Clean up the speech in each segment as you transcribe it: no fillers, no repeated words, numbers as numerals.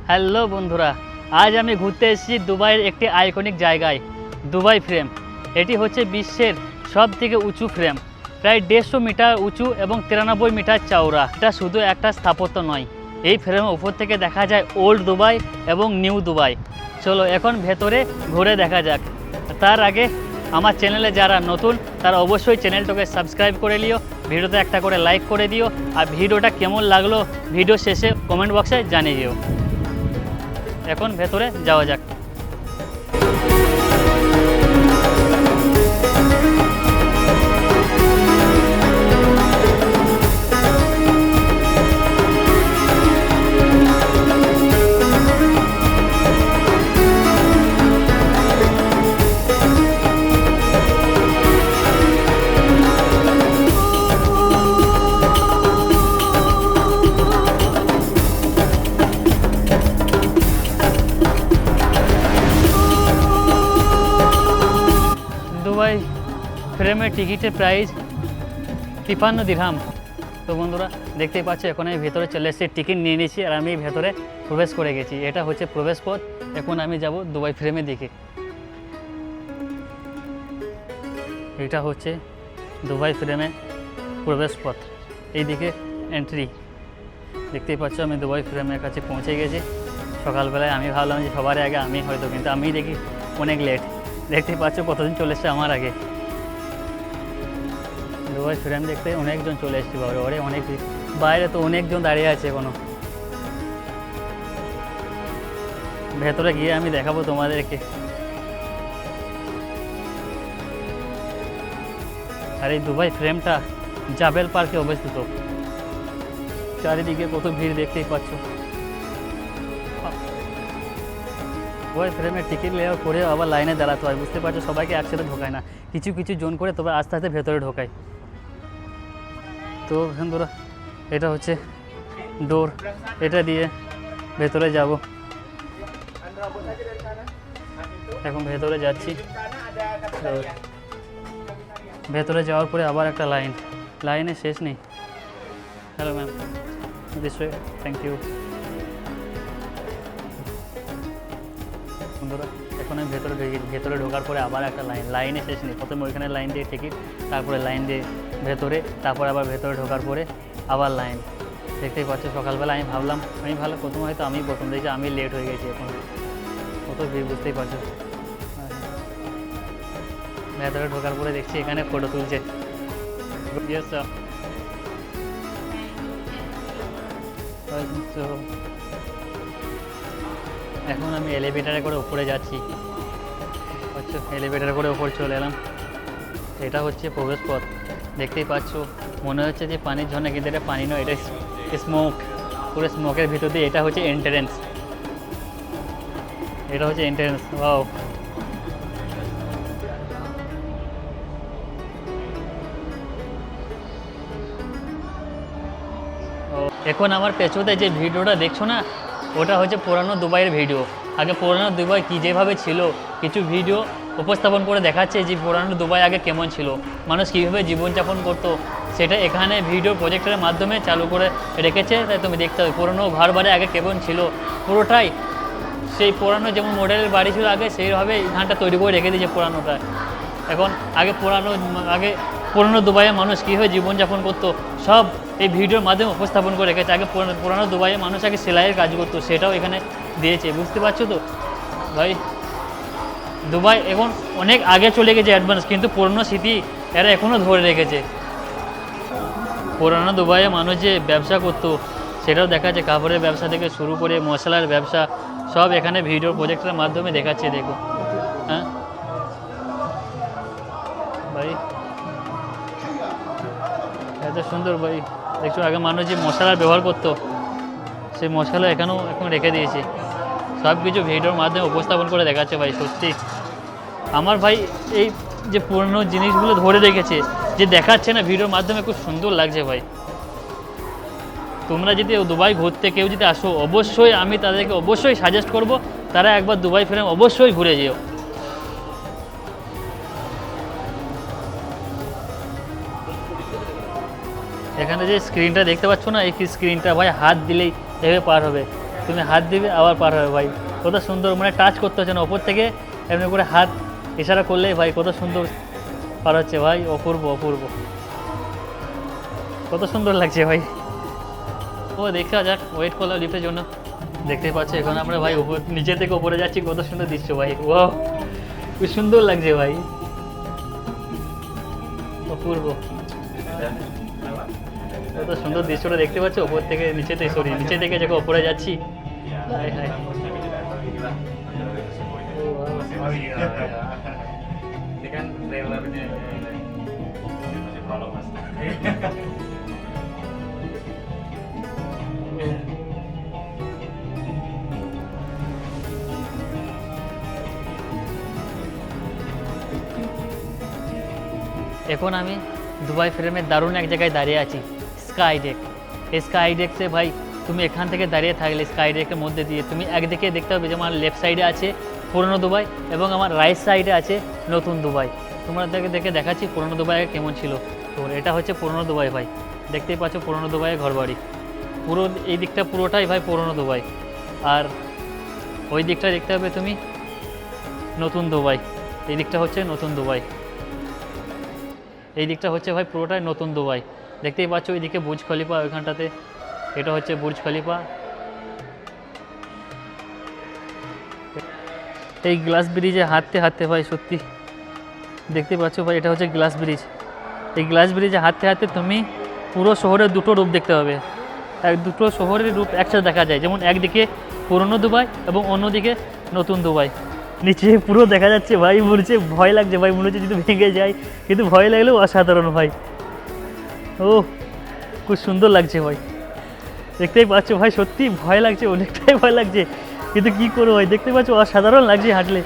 Hello বন্ধুরা, আজ আমি ঘুরতে এসেছি দুবাইয়ের একটি আইকনিক জায়গায়, দুবাই ফ্রেম। এটি হচ্ছে বিশ্বের সব থেকে উঁচু ফ্রেম, প্রায় 150 মিটার উঁচু এবং 93 মিটার চওড়া। এটা শুধু একটা স্থাপত্য নয়, এই ফ্রেমের উপর থেকে দেখা যায় ওল্ড দুবাই এবং নিউ দুবাই। চলো এখন ভেতরে ঘুরে দেখা যাক। তার আগে আমার চ্যানেলে যারা নতুন তারা অবশ্যই চ্যানেলটাকে সাবস্ক্রাইব করে নিও, ভিডিওতে একটা করে লাইক করে দিও, আর ভিডিওটা কেমন লাগলো ভিডিও শেষে কমেন্ট বক্সে জানিয়ে দিও। এখন ভেতরে যাওয়া যাক। দুবাই ফ্রেমের টিকিটের প্রাইস 53 দিরহাম। তো বন্ধুরা দেখতেই পাচ্ছ, এখন আমি ভেতরে চলে এসেছি, টিকিট নিয়ে নিয়েছি আর আমি ভেতরে প্রবেশ করে গেছি। এটা হচ্ছে প্রবেশ পথ। এখন আমি যাব দুবাই ফ্রেমের দিকে। এটা হচ্ছে দুবাই ফ্রেমে প্রবেশ পথ, এইদিকে এন্ট্রি। দেখতেই পাচ্ছ আমি দুবাই ফ্রেমের কাছে পৌঁছে গেছি। সকালবেলায় আমি ভাবলাম যে সবার আগে আমি হয়তো, কিন্তু আমি দেখি অনেক লেট। দেখতেই পাচ্ছ কতদিন চলে এসছে আমার আগে। দুবাই ফ্রেম দেখতে অনেকজন চলে এসছে, বাবা ওরে অনেক বাইরে তো অনেকজন দাঁড়িয়ে আছে এখনো। ভেতরে গিয়ে আমি দেখাবো তোমাদেরকে। আর এই দুবাই ফ্রেমটা জাবেল পার্কে অবস্থিত। চারিদিকে কত ভিড় দেখতেই পাচ্ছ। দুবাই ফ্রেমের টিকিট নেওয়ার পরে আবার লাইনে দাঁড়াতে হয়, বুঝতে পারছো। সবাইকে একসাথে ঢোকায় না, কিছু কিছু জন করে তবে আস্তে আস্তে ভেতরে ঢোকায়। তো বন্ধুরা এটা হচ্ছে ডোর, এটা দিয়ে ভেতরে যাব। এখন ভেতরে যাচ্ছি। ভেতরে যাওয়ার পরে আবার একটা লাইনে শেষ নেই। Hello ma'am, this way, thank you. বন্ধুরা এখন আমি ভেতরে ঢোকার পরে আবার একটা লাইনে শেষ নেই। প্রথমে ওইখানে লাইন দিয়ে টিকিট, তারপরে লাইন দিয়ে ভেতরে, তারপর আবার ভেতরে ঢোকার পরে আবার লাইন। দেখতেই পাচ্ছ সকালবেলা আমি ভাবলাম প্রথম হয়তো আমি প্রথম দেখছি, আমি লেট হয়ে গেছি। এখন কত ভিড় বুঝতেই পারছো। ভেতরে ঢোকার পরে দেখছি এখানে ফটো তুলছে। এখন আমি এলিভেটারে করে উপরে যাচ্ছি। আচ্ছা, এলিভেটারে করে উপরে চলে এলাম। এটা হচ্ছে প্রবেশ পথ। দেখতেই পাচ্ছ মনে হচ্ছে যে পানির ঝর্ণা, কিন্তু এটা পানি নয়, এটা স্মোক। পুরো স্মোকের ভিতর দিয়ে এটা হচ্ছে এন্ট্রেন্স। এটা হচ্ছে এন্ট্রেন্স। ওয়াও, এখন আমার পেছনে যে ভিডিওটা দেখছো না, ওটা হচ্ছে পুরানো দুবাইয়ের ভিডিও। আগে পুরানো দুবাই কী যেভাবে ছিল, কিছু ভিডিও উপস্থাপন করে দেখাচ্ছে যে পুরানো দুবাই আগে কেমন ছিল, মানুষ কীভাবে জীবনযাপন করতো, সেটা এখানে ভিডিও প্রজেক্টরের মাধ্যমে চালু করে রেখেছে। তাই তুমি দেখতে হবে পুরনো ঘর বাড়ি আগে কেমন ছিল, পুরোটাই সেই পুরানো যেমন মডেলের বাড়ি ছিল আগে, সেইভাবে এখানটা তৈরি করে রেখে দিয়েছে পুরানোটা। এখন আগে পুরনো দুবাইয়ে মানুষ কীভাবে জীবনযাপন করতো সব এই ভিডিওর মাধ্যমে উপস্থাপন করে রেখেছে। আগে পুরানো দুবাইয়ে মানুষ আগে সেলাইয়ের কাজ করতো, সেটাও এখানে দিয়েছে, বুঝতে পারছো তো ভাই। দুবাই এখন অনেক আগে চলে গেছে অ্যাডভান্স, কিন্তু পুরনো স্মৃতি এরা এখনও ধরে রেখেছে। পুরানো দুবাইয়ে মানুষ যে ব্যবসা করতো সেটাও দেখাচ্ছে, কাপড়ের ব্যবসা থেকে শুরু করে মশলার ব্যবসা সব এখানে ভিডিও প্রজেক্টের মাধ্যমে দেখাচ্ছে। দেখো, হ্যাঁ ভাই এত সুন্দর ভাই। দেখছো আগে মানুষ যে মশলার ব্যবহার করতো সেই মশলা এখন রেখে দিয়েছে, সব কিছু ভিডিওর মাধ্যমে উপস্থাপন করে দেখাচ্ছে। ভাই সত্যি আমার ভাই এই যে পুরনো জিনিসগুলো ধরে রেখেছে, যে দেখাচ্ছে না ভিডিওর মাধ্যমে, খুব সুন্দর লাগছে ভাই। তোমরা যদি দুবাই ঘুরতে কেউ যদি আসো, অবশ্যই আমি তাদেরকে অবশ্যই সাজেস্ট করব তারা একবার দুবাই ফ্রেম অবশ্যই ঘুরে যেও। এখানে যে স্ক্রিনটা দেখতে পাচ্ছ না, এই স্ক্রিনটা ভাই হাত দিলেই এভাবে পার হবে। তুমি হাত দিবে আবার পার হবে ভাই, কত সুন্দর, মানে টাচ করতে হচ্ছে না, ওপর থেকে এমনি করে হাত ইশারা করলেই ভাই কত সুন্দর পার হচ্ছে ভাই, অপূর্ব অপূর্ব, কত সুন্দর লাগছে ভাই। ও দেখা যাক, ওয়েট করলাম লিফটের জন্য। দেখতে পাচ্ছি এখন আমরা ভাই উপর, নিচে থেকে উপরে যাচ্ছি, কত সুন্দর দৃশ্য ভাই, ও খুব সুন্দর লাগছে ভাই, অপূর্ব, কত সুন্দর দৃশ্যটা দেখতে পাচ্ছ ওপর থেকে নিচেতে, সরি নিচে থেকে যখন উপরে যাচ্ছি। হায় হায়। Ini kan trailernya ini masih prolog mas. এখন আমি দুবাই ফ্রেমের দারুণ এক জায়গায় দাঁড়িয়ে আছি, স্কাই ডেক। এই স্কাই ডেকসে ভাই তুমি এখান থেকে দাঁড়িয়ে থাকলে স্কাই ডেকের মধ্যে দিয়ে তুমি একদিকে দেখতে পাবে যে আমার লেফট সাইডে আছে পুরনো দুবাই এবং আমার রাইট সাইডে আছে নতুন দুবাই। তোমাদেরকে দেখে দেখাচ্ছি পুরনো দুবাই কেমন ছিল। তো এটা হচ্ছে পুরনো দুবাই ভাই, দেখতেই পাচ্ছ পুরনো দুবাইয়ের ঘরবাড়ি, পুরো এই দিকটা পুরোটাই ভাই পুরনো দুবাই। আর ওই দিকটা দেখতে হবে তুমি নতুন দুবাই, এই দিকটা হচ্ছে নতুন দুবাই, এই দিকটা হচ্ছে ভাই পুরোটাই নতুন দুবাই। দেখতেই পাচ্ছ ওইদিকে বুর্জ খলিফা, ওইখানটাতে এটা হচ্ছে বুর্জ খলিফা। এই গ্লাস ব্রিজে হাঁটতে হাঁটতে ভাই সত্যি দেখতে পাচ্ছ ভাই, এটা হচ্ছে গ্লাস ব্রিজ। এই গ্লাস ব্রিজে হাঁটতে হাঁটতে তুমি পুরো শহরের দুটো রূপ দেখতে পাবে, দুটো শহরের রূপ একসাথে দেখা যায়, যেমন একদিকে পুরনো দুবাই এবং অন্যদিকে নতুন দুবাই। নিচে পুরো দেখা যাচ্ছে ভাই, মনে হচ্ছে ভয় লাগছে ভাই, মনে হচ্ছে যদি ভেঙে যায়, কিন্তু ভয় লাগলেও অসাধারণ ভাই। ও খুব সুন্দর লাগছে ভাই, দেখতেই পাচ্ছ ভাই, সত্যি ভয় লাগছে, অনেকটাই ভয় লাগছে, কিন্তু কী করবো ভাই, দেখতে পাচ্ছ অসাধারণ লাগছে হাঁটলে,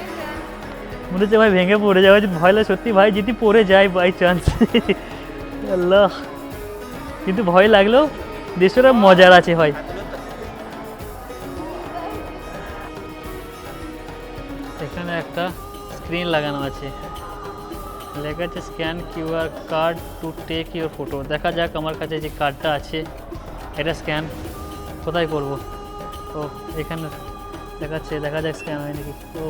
মনে হচ্ছে ভাই ভেঙে পড়ে যাওয়া, ভয় লাগে সত্যি ভাই, যদি পড়ে যায় বাই চান্স আল্লাহ, কিন্তু ভয় লাগলেও দৃশ্যটা মজার আছে ভাই। এখানে একটা স্ক্রিন লাগানো আছে, লেখা আছে scan QR card to take your photo. দেখা যাক আমার কাছে যে কার্ডটা আছে এটা স্ক্যান কোথায় করব। ও এখানে দেখাচ্ছে, দেখা যাক স্ক্যান হয় নাকি। ও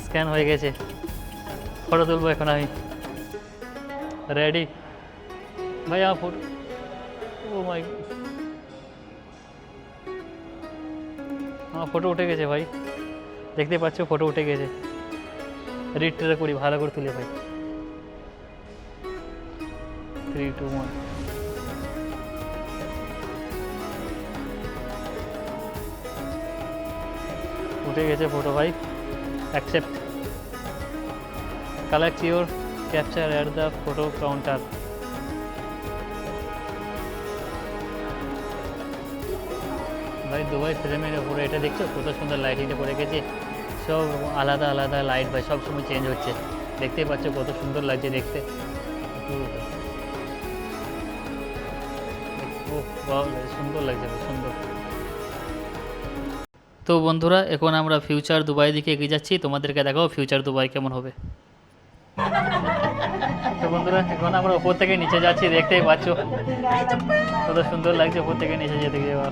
স্ক্যান হয়ে গেছে, ফটো তুলবো এখন আমি, রেডি ভাই আমার ফটো। ও মাই, আমার ফটো উঠে গেছে ভাই, দেখতে পাচ্ছ ফটো উঠে গেছে। রিট্রে করি, ভালো করে তুলে ভাই, 3, 2, 1। উঠে গেছে ফটো ভাই, accept, collect your capture at the photo counter. ভাই দুবাই ফ্রেমের উপরে এটা দেখছো কত সুন্দর লাইটিংটা করে গেছে, সব আলাদা আলাদা লাইট ভাই সব সময় চেঞ্জ হচ্ছে, দেখতেই পাচ্ছ কত সুন্দর লাগছে দেখতে। ও বাহ, সুন্দর লাগছে, সুন্দর। তো বন্ধুরা এখন আমরা ফিউচার দুবাই দিকে এগিয়ে যাচ্ছি, তোমাদেরকে দেখাও ফিউচার দুবাই কেমন হবে। তো বন্ধুরা এখন আমরা উপর থেকে নিচে যাচ্ছি, দেখতেই পাচ্ছ কত সুন্দর লাগছে উপর থেকে নিচে যেতে যাওয়া।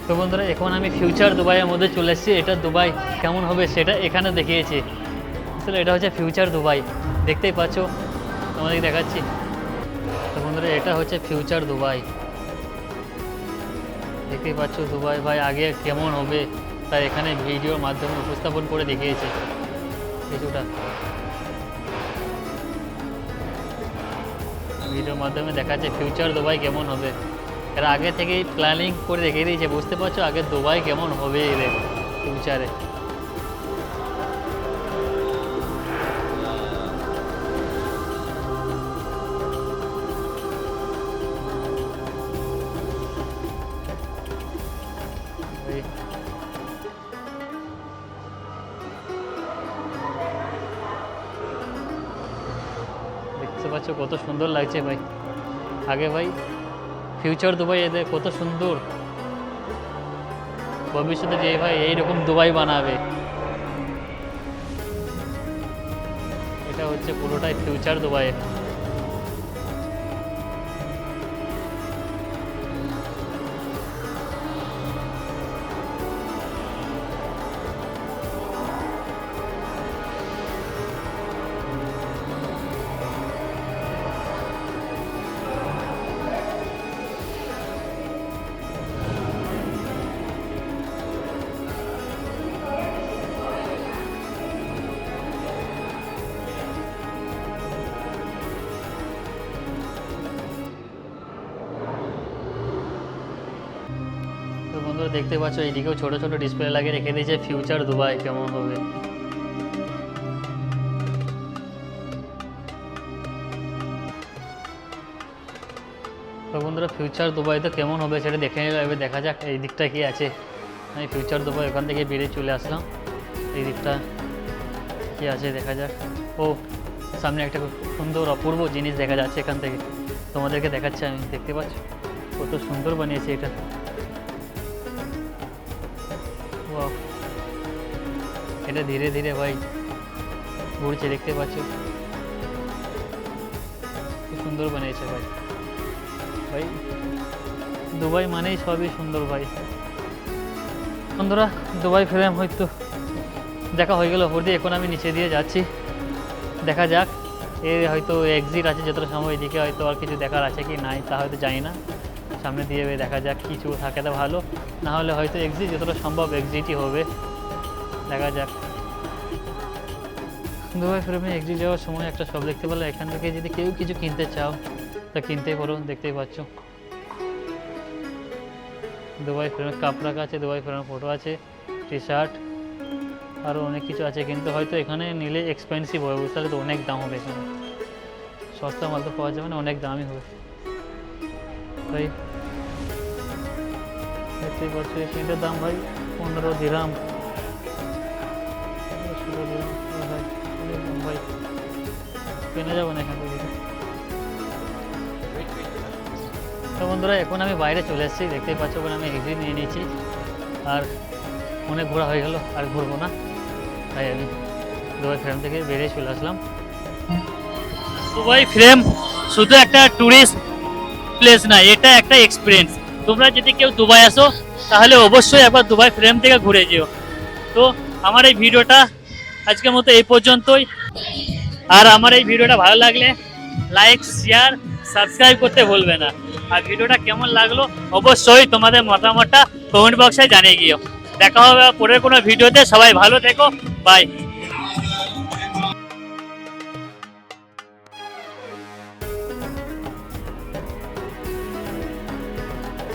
তো বন্ধুরা এখন আমি ফিউচার দুবাইয়ের মধ্যে চলে এসেছি, এটা দুবাই কেমন হবে সেটা এখানে দেখিয়েছি, আসলে এটা হচ্ছে ফিউচার দুবাই, দেখতেই পাচ্ছ তোমাদেরকে দেখাচ্ছি। তো বন্ধুরা এটা হচ্ছে ফিউচার দুবাই, দেখতেই পাচ্ছ দুবাই ভাই আগে কেমন হবে তাই এখানে ভিডিওর মাধ্যমে উপস্থাপন করে দেখিয়েছি কিছুটা, ভিডিওর মাধ্যমে দেখাচ্ছে ফিউচার দুবাই কেমন হবে। এরা আগে থেকেই প্ল্যানিং করে রেখে দিয়েছে, বুঝতে পারছো আগে দুবাই কেমন হবে এদের ফিউচারে। দেখতে পাচ্ছ কত সুন্দর লাগছে ভাই, আগে ভাই ফিউচার দুবাই এদের কত সুন্দর ভবিষ্যতে যে ভাই এইরকম দুবাই বানাবে। এটা হচ্ছে পুরোটাই ফিউচার দুবাই। তো বন্ধুরা দেখতে পাচ্ছ এইদিকেও ছোট ছোট ডিসপ্লে লাগিয়ে রেখে দিয়েছে ফিউচার দুবাই কেমন হবে। তো বন্ধুরা ফিউচার দুবাই তো কেমন হবে সেটা দেখে নিলে এবার দেখা যাক এই দিকটা কি আছে। আমি ফিউচার দুবাই ওখান থেকে বেরিয়ে চলে আসলাম, এই দিকটা কি আছে দেখা যাক। ও সামনে একটা খুব সুন্দর অপূর্ব জিনিস দেখা যাচ্ছে এখান থেকে, তোমাদেরকে দেখাচ্ছি আমি। দেখতে পাচ্ছ কত সুন্দর বানিয়েছে এটা। ওয়াও, এটা ধীরে ধীরে ভাই ঘুরছে, দেখতে পাচ্ছ খুব সুন্দর বানিয়েছে ভাই। ভাই দুবাই মানেই সবই সুন্দর ভাই। বন্ধুরা দুবাই ফ্রেম হয়তো দেখা হয়ে গেল ওপর দিয়ে, এখন আমি নিচে দিয়ে যাচ্ছি। দেখা যাক এর হয়তো এক্সিট আছে যতটা সময়, এদিকে হয়তো আর কিছু দেখার আছে কি নাই তা হয়তো জানি না। সামনে দিয়ে দেখা যাক, কিছু থাকে তো ভালো, না হলে হয়তো এক্সিট যতটা সম্ভব এক্সিটই হবে। দেখা যাক। দুবাই ফ্রেমে এক্সিট যাওয়ার সময় একটা সব দেখতে পেলাম, এখান থেকে যদি কেউ কিছু কিনতে চাও তা কিনতে পারো। দেখতেই পাচ্ছ দুবাই ফ্রেমের কাপ রাখা আছে, দুবাই ফ্রেমের ফটো আছে, টি শার্ট, আরও অনেক কিছু আছে। কিন্তু হয়তো এখানে নিলে এক্সপেন্সিভ হবে, বুঝতে পারলে তো অনেক দাম হবে এখানে। সস্তা মাল তো পাওয়া যাবে না, অনেক দামই হবে। ভাই দেখতেই পাচ্ছ এটার দাম ভাই 15 দিরহাম, 16 দিরহাম ভাই, অনেক দাম ভাই, কেনা যাবে না এখান থেকে। তো বন্ধুরা এখন আমি বাইরে চলে এসেছি, দেখতেই পাচ্ছ ওখানে আমি এক্সিট নিয়ে নিয়েছি। আর অনেক ঘোরা হয়ে গেল, আর ঘুরবো না, তাই আমি দুবাই ফ্রেম থেকে বেরিয়ে চলে আসলাম। দুবাই ফ্রেম শুধু একটা ট্যুরিস্ট প্লেস না, এটা একটা এক্সপিরিয়েন্স। তোমরা যদি কেউ দুবাই আসো তাহলে অবশ্যই একবার দুবাই ফ্রেম থেকে ঘুরে যেও। তো আমার এই ভিডিওটা আজকের মতো এই পর্যন্তই। আর আমার এই ভিডিওটা ভালো লাগলে লাইক, শেয়ার, সাবস্ক্রাইব করতে ভুলবে না। আর ভিডিওটা কেমন লাগলো অবশ্যই তোমাদের মতামতটা কমেন্ট বক্সে জানিয়ে গিয়েও। দেখা হবে পরের কোনো ভিডিওতে। সবাই ভালো থেকো, বাই।